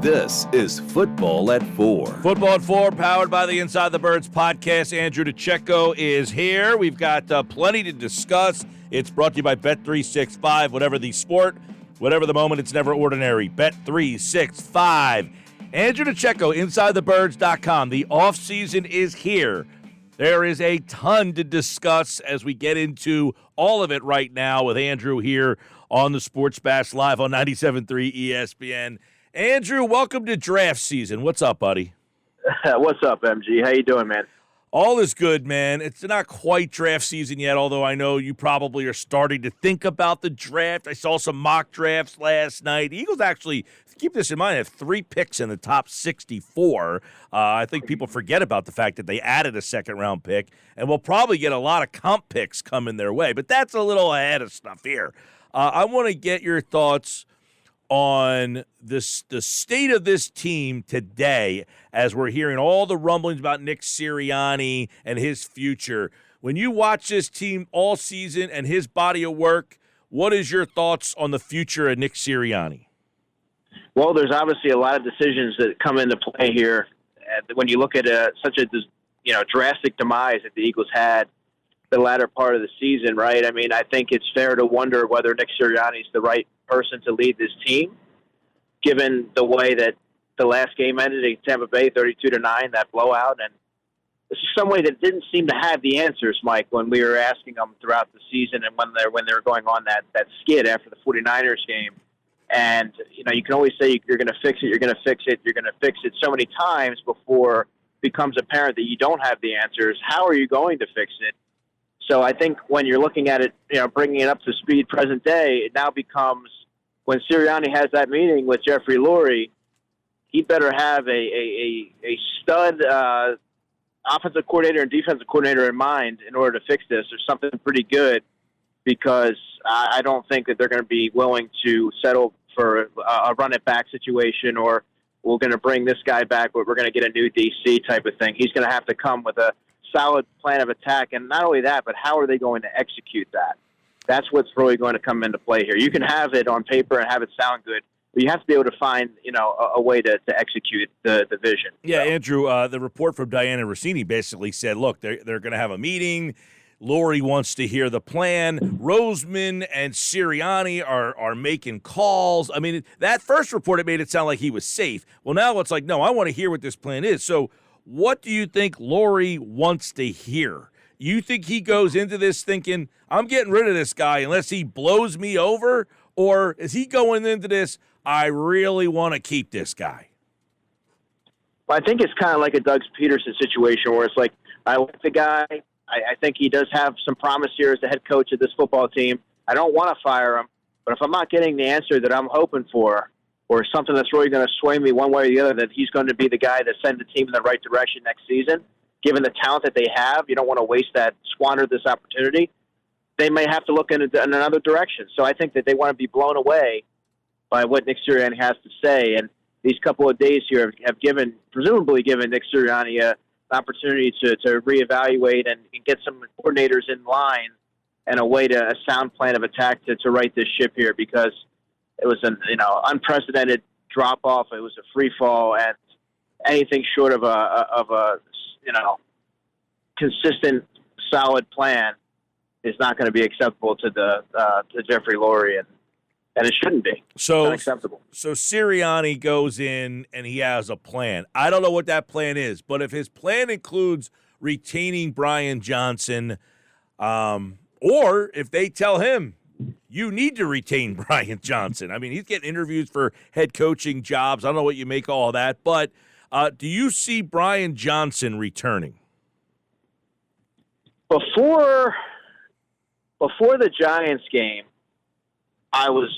This is Football at 4. Football at 4, powered by the Inside the Birds podcast. Andrew DiCecco is here. We've got plenty to discuss. It's brought to you by Bet365. Whatever the sport, whatever the moment, it's never ordinary. Bet365. Andrew DiCecco, InsideTheBirds.com. The offseason is here. There is a ton to discuss as we get into all of it right now with Andrew here on the Sports Bash Live on 97.3 ESPN. Andrew, welcome to draft season. What's up, buddy? What's up, MG? How you doing, man? All is good, man. It's not quite draft season yet, although I know you probably are starting to think about the draft. I saw some mock drafts last night. The Eagles actually, keep this in mind, have 3 picks in the top 64. I think people forget about the fact that they added a second-round pick, and we'll probably get a lot of comp picks coming their way. But that's a little ahead of stuff here. I want to get your thoughts on the state of this team today as we're hearing all the rumblings about Nick Sirianni and his future. When you watch this team all season and his body of work, what is your thoughts on the future of Nick Sirianni? Well, there's obviously a lot of decisions that come into play here. When you look at such a drastic demise that the Eagles had the latter part of the season, right? I mean, I think it's fair to wonder whether Nick Sirianni is the right person to lead this team, given the way that the last game ended in Tampa Bay, 32-9, that blowout. And this is some way that didn't seem to have the answers, Mike, when we were asking them throughout the season and when they were going on that skid after the 49ers game. And, you can always say you're going to fix it, you're going to fix it, you're going to fix it so many times before it becomes apparent that you don't have the answers. How are you going to fix it? So I think when you're looking at it, bringing it up to speed present day, it now becomes when Sirianni has that meeting with Jeffrey Lurie, he better have a stud offensive coordinator and defensive coordinator in mind in order to fix this, or something pretty good, because I don't think that they're going to be willing to settle for a run-it-back situation, or we're going to bring this guy back, but we're going to get a new DC type of thing. He's going to have to come with a solid plan of attack, and not only that, but how are they going to execute that? That's what's really going to come into play here. You can have it on paper and have it sound good, but you have to be able to find, a way to execute the vision. Yeah, so. Andrew, the report from Diana Rossini basically said, look, they're going to have a meeting. Lurie wants to hear the plan. Roseman and Sirianni are making calls. I mean, that first report, it made it sound like he was safe. Well, now it's like, no, I want to hear what this plan is. So what do you think Lurie wants to hear? You think he goes into this thinking, I'm getting rid of this guy unless he blows me over? Or is he going into this, I really want to keep this guy? Well, I think it's kind of like a Doug Peterson situation where it's like, I like the guy. I think he does have some promise here as the head coach of this football team. I don't want to fire him, but if I'm not getting the answer that I'm hoping for, or something that's really going to sway me one way or the other, that he's going to be the guy that sends the team in the right direction next season, given the talent that they have, you don't want to squander this opportunity. They may have to look in another direction. So I think that they want to be blown away by what Nick Sirianni has to say. And these couple of days here have presumably given Nick Sirianni an opportunity to reevaluate and get some coordinators in line and a sound plan of attack to right this ship here, because it was an unprecedented drop off. It was a free fall, and anything short of a consistent, solid plan is not going to be acceptable to Jeffrey Lurie, and it shouldn't be. So unacceptable. So Sirianni goes in and he has a plan. I don't know what that plan is, but if his plan includes retaining Brian Johnson, or if they tell him, you need to retain Brian Johnson. I mean, he's getting interviews for head coaching jobs. I don't know what you make of all that, but do you see Brian Johnson returning? Before the Giants game, I was,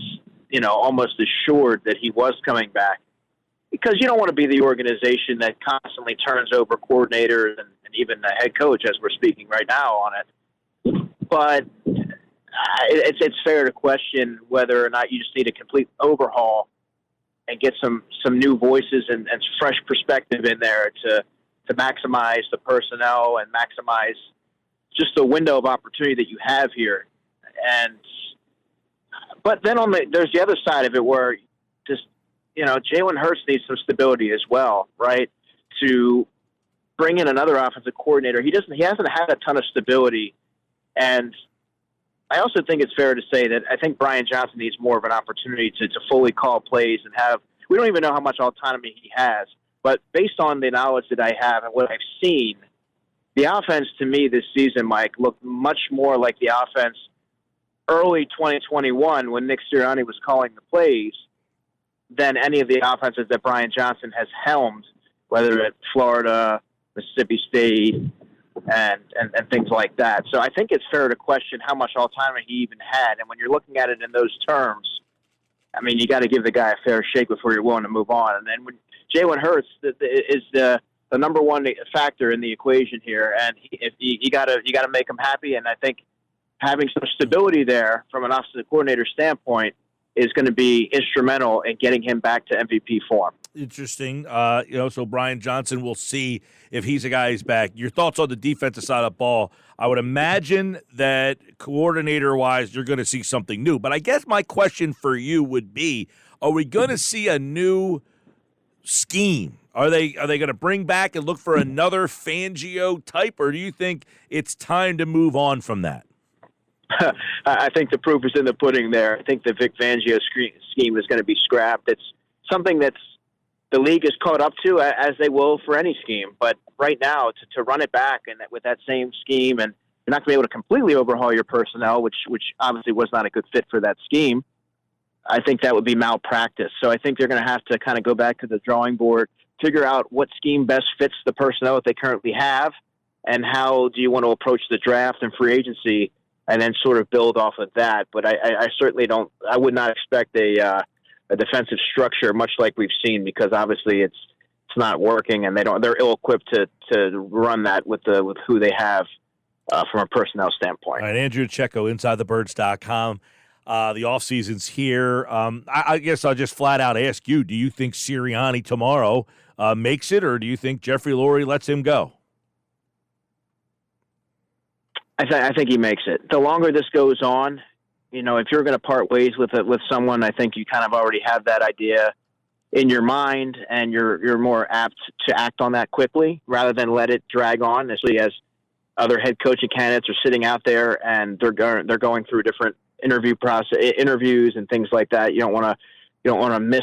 almost assured that he was coming back, because you don't want to be the organization that constantly turns over coordinators and even the head coach, as we're speaking right now on it. But it's fair to question whether or not you just need a complete overhaul and get some new voices and fresh perspective in there to maximize the personnel and maximize just the window of opportunity that you have here. But then there's the other side of it where just Jalen Hurts needs some stability as well, right? To bring in another offensive coordinator, he hasn't had a ton of stability, and I also think it's fair to say that I think Brian Johnson needs more of an opportunity to fully call plays and have. We don't even know how much autonomy he has, but based on the knowledge that I have and what I've seen, the offense to me this season, Mike, looked much more like the offense early 2021 when Nick Sirianni was calling the plays than any of the offenses that Brian Johnson has helmed, whether at Florida, Mississippi State, and things like that. So I think it's fair to question how much autonomy he even had. And when you're looking at it in those terms, I mean, you got to give the guy a fair shake before you're willing to move on. And then when Jalen Hurts is the number one factor in the equation here, and you got to make him happy. And I think having some stability there from an offensive coordinator standpoint is going to be instrumental in getting him back to MVP form. Interesting. So Brian Johnson, we'll see if he's a guy who's back. Your thoughts on the defensive side of the ball? I would imagine that coordinator-wise, you're going to see something new. But I guess my question for you would be, are we going to see a new scheme? Are they going to bring back and look for another Fangio type, or do you think it's time to move on from that? I think the proof is in the pudding there. I think the Vic Fangio scheme is going to be scrapped. It's something that's the league is caught up to, as they will for any scheme. But right now, to run it back and with that same scheme, and you're not going to be able to completely overhaul your personnel, which obviously was not a good fit for that scheme, I think that would be malpractice. So I think they're going to have to kind of go back to the drawing board, figure out what scheme best fits the personnel that they currently have, and how do you want to approach the draft and free agency, and then sort of build off of that. But I certainly don't. I would not expect a defensive structure, much like we've seen, because obviously it's not working, and they're ill-equipped to run that with who they have from a personnel standpoint. All right, Andrew DiCecco, InsideTheBirds.com. The offseason's here. I guess I'll just flat out ask you: do you think Sirianni tomorrow makes it, or do you think Jeffrey Lurie lets him go? I think he makes it. The longer this goes on, if you're going to part ways with someone, I think you kind of already have that idea in your mind, and you're more apt to act on that quickly rather than let it drag on, especially as other head coaching candidates are sitting out there and they're going through different interviews and things like that. You don't want to miss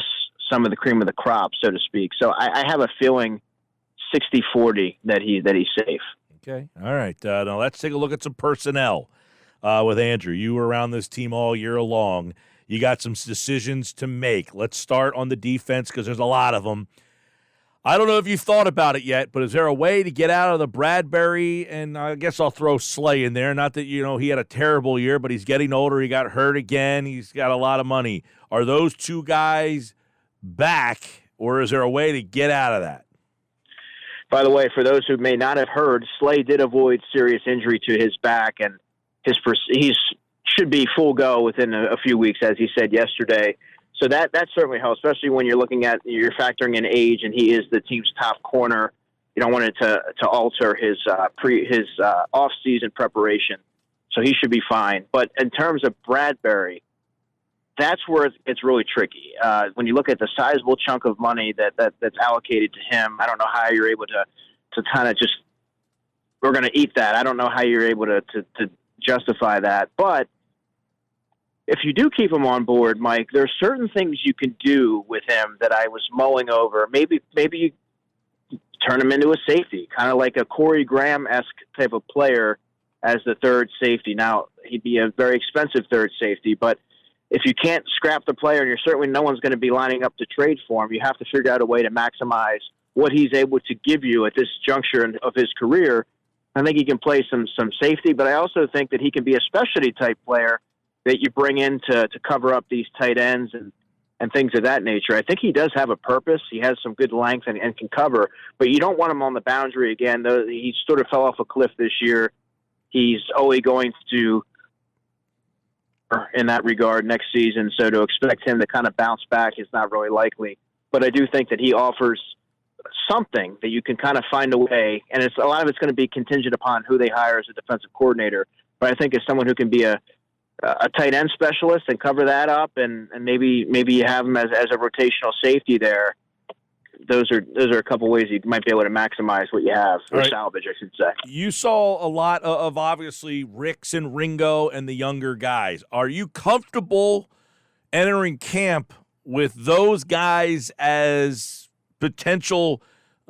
some of the cream of the crop, so to speak. So I have a feeling 60-40 that he's safe. Okay. All right. Now let's take a look at some personnel with Andrew. You were around this team all year long. You got some decisions to make. Let's start on the defense because there's a lot of them. I don't know if you've thought about it yet, but is there a way to get out of the Bradbury, and I guess I'll throw Slay in there. Not that, he had a terrible year, but he's getting older. He got hurt again. He's got a lot of money. Are those two guys back, or is there a way to get out of that? By the way, for those who may not have heard, Slay did avoid serious injury to his back, and he should be full go within a few weeks, as he said yesterday. So that certainly helps, especially when you're factoring in age, and he is the team's top corner. You don't want it to alter his off-season preparation. So he should be fine. But in terms of Bradbury, that's where it's really tricky. When you look at the sizable chunk of money that's allocated to him, I don't know how you're able to kind of just, we're going to eat that. I don't know how you're able to justify that. But if you do keep him on board, Mike, there are certain things you can do with him that I was mulling over. Maybe you turn him into a safety, kind of like a Corey Graham-esque type of player as the third safety. Now, he'd be a very expensive third safety, but if you can't scrap the player, and you're certainly no one's going to be lining up to trade for him, you have to figure out a way to maximize what he's able to give you at this juncture of his career. I think he can play some safety, but I also think that he can be a specialty type player that you bring in to cover up these tight ends and things of that nature. I think he does have a purpose. He has some good length and can cover, but you don't want him on the boundary again. He sort of fell off a cliff this year. He's only going to in that regard next season, so to expect him to kind of bounce back is not really likely. But I do think that he offers something that you can kind of find a way, and a lot of it's going to be contingent upon who they hire as a defensive coordinator. But I think as someone who can be a a tight end specialist and cover that up, and maybe you have him as a rotational safety there. Those are a couple ways you might be able to maximize what you have, or salvage, I should say. You saw a lot of obviously Ricks and Ringo and the younger guys. Are you comfortable entering camp with those guys as potential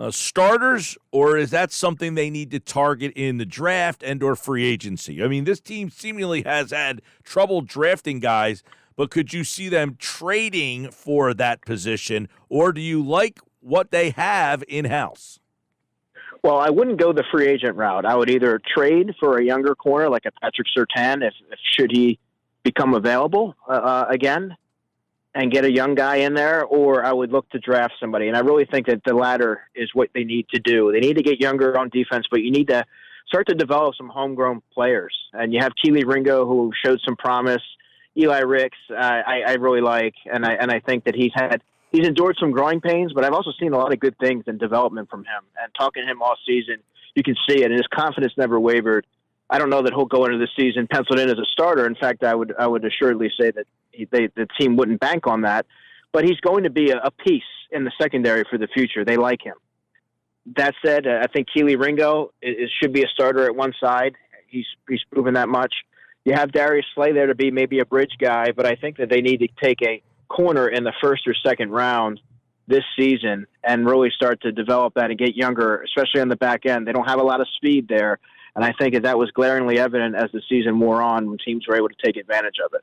starters, or is that something they need to target in the draft and or free agency? I mean, this team seemingly has had trouble drafting guys, but could you see them trading for that position, or do you like what they have in-house? Well, I wouldn't go the free agent route. I would either trade for a younger corner like a Patrick Surtain, if should he become available again, and get a young guy in there, or I would look to draft somebody. And I really think that the latter is what they need to do. They need to get younger on defense, but you need to start to develop some homegrown players. And you have Keely Ringo, who showed some promise. Eli Ricks, I really like, and I think that he's endured some growing pains, but I've also seen a lot of good things in development from him. And talking to him all season, you can see it, and his confidence never wavered. I don't know that he'll go into the season penciled in as a starter. In fact, I would assuredly say that the team wouldn't bank on that. But he's going to be a piece in the secondary for the future. They like him. That said, I think Keely Ringo should be a starter at one side. He's proven that much. You have Darius Slay there to be maybe a bridge guy, but I think that they need to take a corner in the first or second round this season and really start to develop that and get younger, especially on the back end. They don't have a lot of speed there. And I think that was glaringly evident as the season wore on when teams were able to take advantage of it.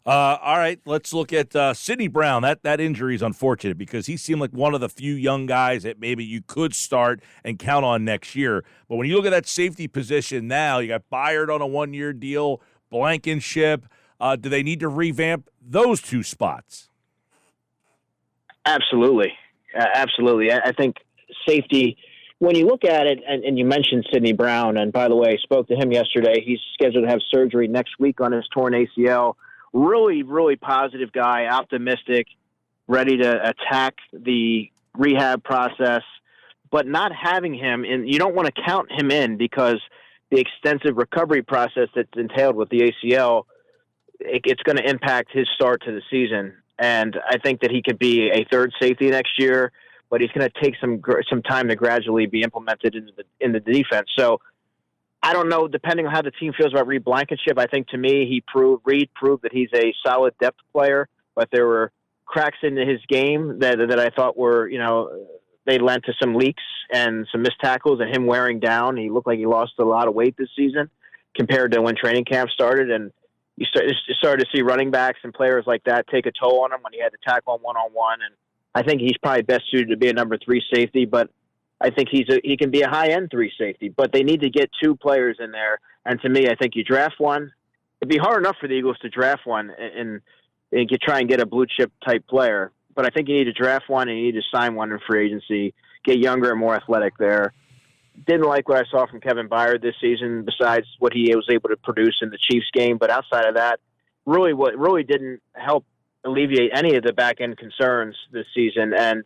All right, let's look at Sidney Brown. That injury is unfortunate because he seemed like one of the few young guys that maybe you could start and count on next year. But when you look at that safety position now, you got Byard on a one-year deal, Blankenship. Do they need to revamp those two spots? Absolutely. Absolutely. I think safety, when you look at it, and you mentioned Sidney Brown, and by the way, I spoke to him yesterday. He's scheduled to have surgery next week on his torn ACL. Really, really positive guy, optimistic, ready to attack the rehab process, but not having him in, you don't want to count him in because the extensive recovery process that's entailed with the ACL, it's going to impact his start to the season. And I think that he could be a third safety next year, but he's going to take some time to gradually be implemented in the defense. So I don't know, depending on how the team feels about Reed Blankenship. I think to me, Reed proved that he's a solid depth player, but there were cracks into his game that I thought were, they lent to some leaks and some missed tackles and him wearing down. He looked like he lost a lot of weight this season compared to when training camp started. And you started to see running backs and players like that take a toll on him when he had to tackle him one-on-one. And I think he's probably best suited to be a number 3 safety, but I think he can be a high-end 3 safety, but they need to get 2 players in there. And to me, I think you draft one. It'd be hard enough for the Eagles to draft one and try and get a blue-chip type player. But I think you need to draft one and you need to sign one in free agency, get younger and more athletic there. Didn't like what I saw from Kevin Byard this season besides what he was able to produce in the Chiefs game. But outside of that, really didn't help alleviate any of the back-end concerns this season and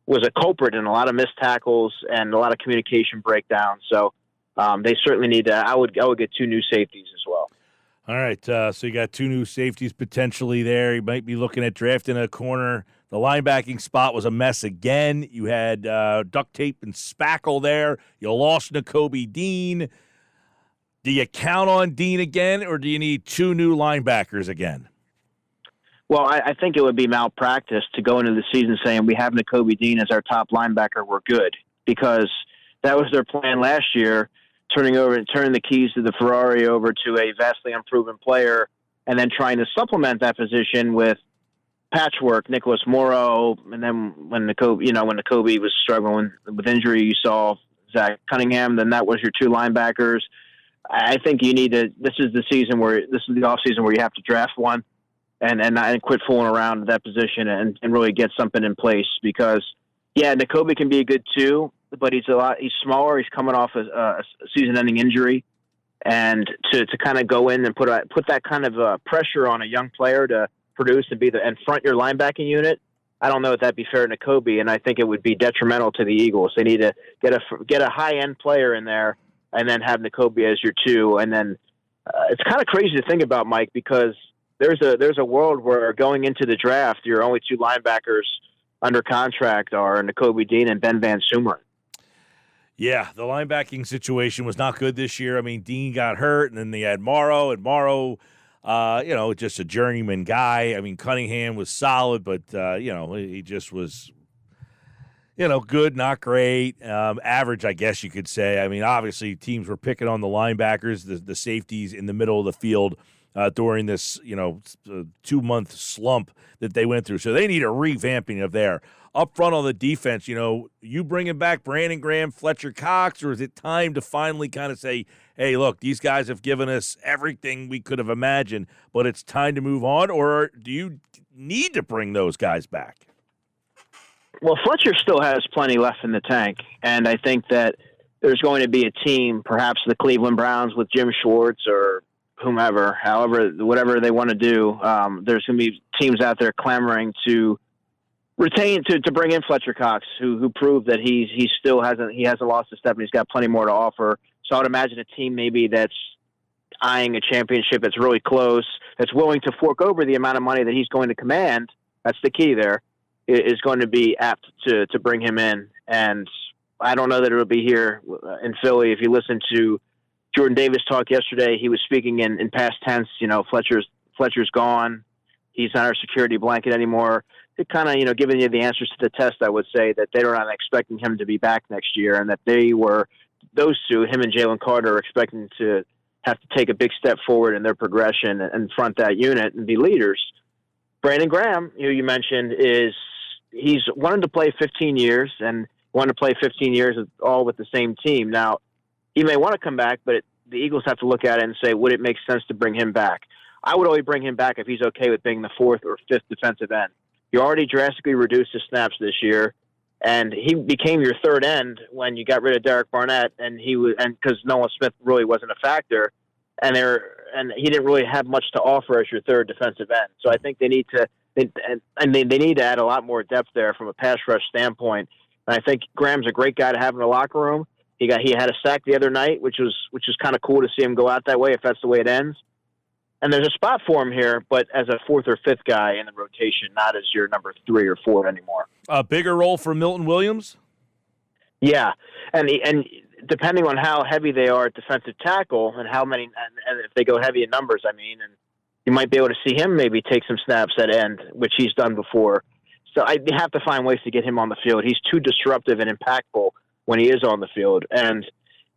was a culprit in a lot of missed tackles and a lot of communication breakdowns. So they certainly need to. I would get 2 new safeties as well. All right, so you got 2 new safeties potentially there. You might be looking at drafting a corner. The linebacking spot was a mess again. You had duct tape and spackle there. You lost Nakobe Dean. Do you count on Dean again, or do you need 2 new linebackers again? Well, I think it would be malpractice to go into the season saying we have Nakobe Dean as our top linebacker, we're good, because that was their plan last year, turning the keys to the Ferrari over to a vastly unproven player, and then trying to supplement that position with patchwork, Nicholas Morrow, and then when Nakobe was struggling with injury, you saw Zach Cunningham. Then that was your 2 linebackers. I think you need to. This is the offseason where you have to draft one. And quit fooling around at that position and really get something in place because, Nakobe can be a good 2, but he's smaller. He's coming off a season-ending injury, and to kind of go in and put that kind of pressure on a young player to produce and front your linebacking unit, I don't know if that'd be fair to Nakobe, and I think it would be detrimental to the Eagles. They need to get a high-end player in there and then have Nakobe as your 2, and then It's kind of crazy to think about, Mike, because there's a world where going into the draft, your only two linebackers under contract are Nakobe Dean and Ben Van Sumeren. Yeah, the linebacking situation was not good this year. I mean, Dean got hurt, and then they had Morrow, and Morrow, just a journeyman guy. I mean, Cunningham was solid, but, he just was, good, not great, average, I guess you could say. I mean, obviously, teams were picking on the linebackers, the safeties in the middle of the field during this, 2-month slump that they went through. So they need a revamping of there. Up front on the defense, you bringing back Brandon Graham, Fletcher Cox, or is it time to finally kind of say, hey, look, these guys have given us everything we could have imagined, but it's time to move on, or do you need to bring those guys back? Well, Fletcher still has plenty left in the tank, and I think that there's going to be a team, perhaps the Cleveland Browns with Jim Schwartz or whomever, whatever they want to do. There's going to be teams out there clamoring to retain to bring in Fletcher Cox, who proved that he hasn't lost a step and he's got plenty more to offer. So I would imagine a team maybe that's eyeing a championship that's really close, that's willing to fork over the amount of money that he's going to command. That's the key there, is going to be apt to bring him in. And I don't know that it'll be here in Philly. If you listen to Jordan Davis talk yesterday, he was speaking in past tense. Fletcher's gone. He's not our security blanket anymore. It kind of, giving you the answers to the test, I would say that they were not expecting him to be back next year, and that those two, him and Jalen Carter, are expecting to have to take a big step forward in their progression and front that unit and be leaders. Brandon Graham, who you mentioned, he's wanted to play 15 years and wanted to play 15 years all with the same team. Now, he may want to come back, but the Eagles have to look at it and say, would it make sense to bring him back? I would only bring him back if he's okay with being the fourth or fifth defensive end. You already drastically reduced his snaps this year, and he became your third end when you got rid of Derek Barnett, and because Nolan Smith really wasn't a factor, and he didn't really have much to offer as your third defensive end. So I think they need to add a lot more depth there from a pass rush standpoint. And I think Graham's a great guy to have in the locker room. He had a sack the other night, which was kind of cool to see him go out that way if that's the way it ends. And there's a spot for him here, but as a fourth or fifth guy in the rotation, not as your number 3 or 4 anymore. A bigger role for Milton Williams? Yeah, and depending on how heavy they are at defensive tackle and how many, and if they go heavy in numbers, and you might be able to see him maybe take some snaps at end, which he's done before. So they have to find ways to get him on the field. He's too disruptive and impactful when he is on the field, and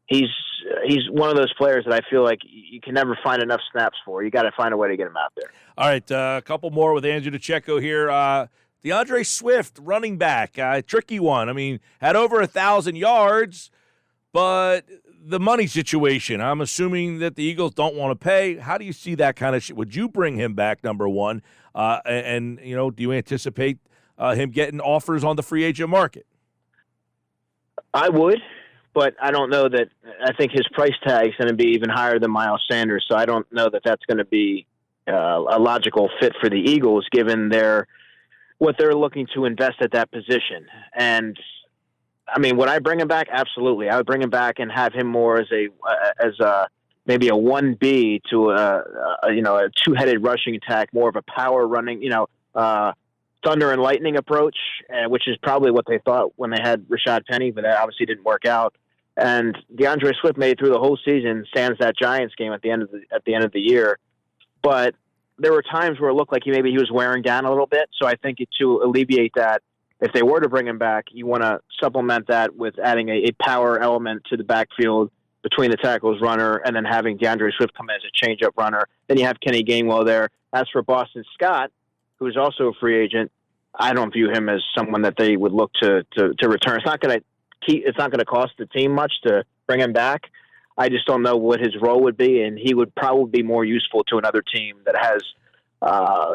he's one of those players that I feel like you can never find enough snaps for. You got to find a way to get him out there. All right, a couple more with Andrew DiCecco here. DeAndre Swift, running back, tricky one. I mean, had over 1,000 yards, but the money situation, I'm assuming that the Eagles don't want to pay. How do you see that kind of shit? Would you bring him back, number one? And do you anticipate him getting offers on the free agent market? I would. But I don't know that. I think his price tag is going to be even higher than Miles Sanders, so I don't know that that's going to be a logical fit for the Eagles, given what they're looking to invest at that position. And would I bring him back? Absolutely, I would bring him back and have him more as maybe a 1B to a two-headed rushing attack, more of a power running, thunder and lightning approach, which is probably what they thought when they had Rashad Penny, but that obviously didn't work out. And DeAndre Swift made it through the whole season, sans that Giants game at the end of the year. But there were times where it looked like he was wearing down a little bit. So I think to alleviate that, if they were to bring him back, you want to supplement that with adding a power element to the backfield between the tackles runner and then having DeAndre Swift come in as a change-up runner. Then you have Kenny Gainwell there. As for Boston Scott, who is also a free agent, I don't view him as someone that they would look to return. It's not going to cost the team much to bring him back. I just don't know what his role would be, and he would probably be more useful to another team that has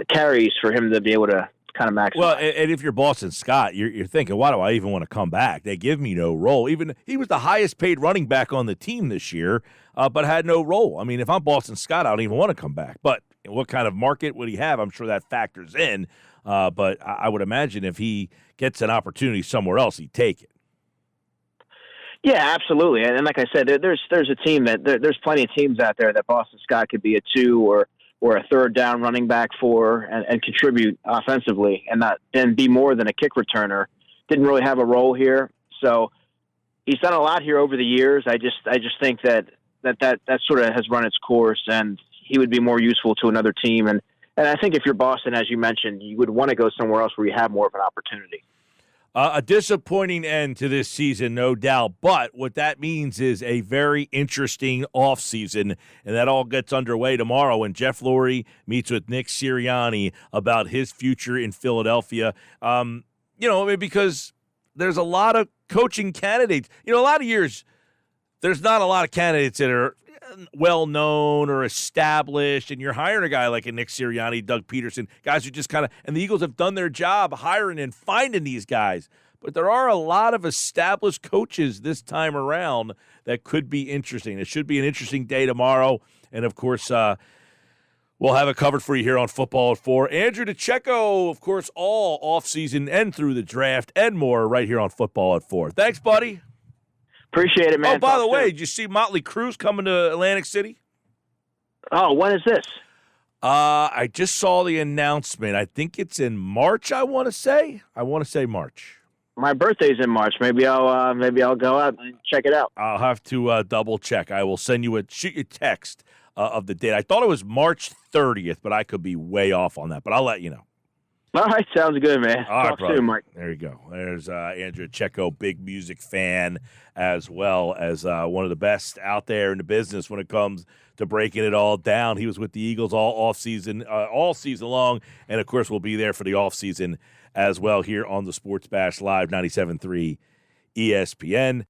carries for him to be able to kind of maximize. Well, and if you're Boston Scott, you're thinking, why do I even want to come back? They give me no role. Even he was the highest paid running back on the team this year, but had no role. If I'm Boston Scott, I don't even want to come back. But what kind of market would he have? I'm sure that factors in. But I would imagine if he gets an opportunity somewhere else, he'd take it. Yeah, absolutely. And like I said, there's a team there's plenty of teams out there that Boston Scott could be a 2 or a third down running back for and contribute offensively and be more than a kick returner. Didn't really have a role here, so he's done a lot here over the years. I just think that sort of has run its course, and he would be more useful to another team. And I think if you're Boston, as you mentioned, you would want to go somewhere else where you have more of an opportunity. A disappointing end to this season, no doubt. But what that means is a very interesting offseason, and that all gets underway tomorrow when Jeff Lurie meets with Nick Sirianni about his future in Philadelphia. Because there's a lot of coaching candidates. A lot of years there's not a lot of candidates that are well-known or established, and you're hiring a guy like a Nick Sirianni, Doug Peterson, guys who just kind of – and the Eagles have done their job hiring and finding these guys. But there are a lot of established coaches this time around that could be interesting. It should be an interesting day tomorrow. And, of course, we'll have it covered for you here on Football at 4. Andrew DiCecco, of course, all offseason and through the draft and more right here on Football at 4. Thanks, buddy. Appreciate it, man. Oh, by the way, did you see Motley Crue's coming to Atlantic City? Oh, when is this? I just saw the announcement. I think it's in March, I want to say. March. My birthday's in March. Maybe I'll go out and check it out. I'll have to double check. I will send you shoot you a text of the date. I thought it was March 30th, but I could be way off on that. But I'll let you know. All right, sounds good, man. All right, Talk soon, Mike. There you go. There's Andrew DiCecco, big music fan, as well as one of the best out there in the business when it comes to breaking it all down. He was with the Eagles all season long, and of course we'll be there for the off season as well here on the Sports Bash Live 97.3 ESPN.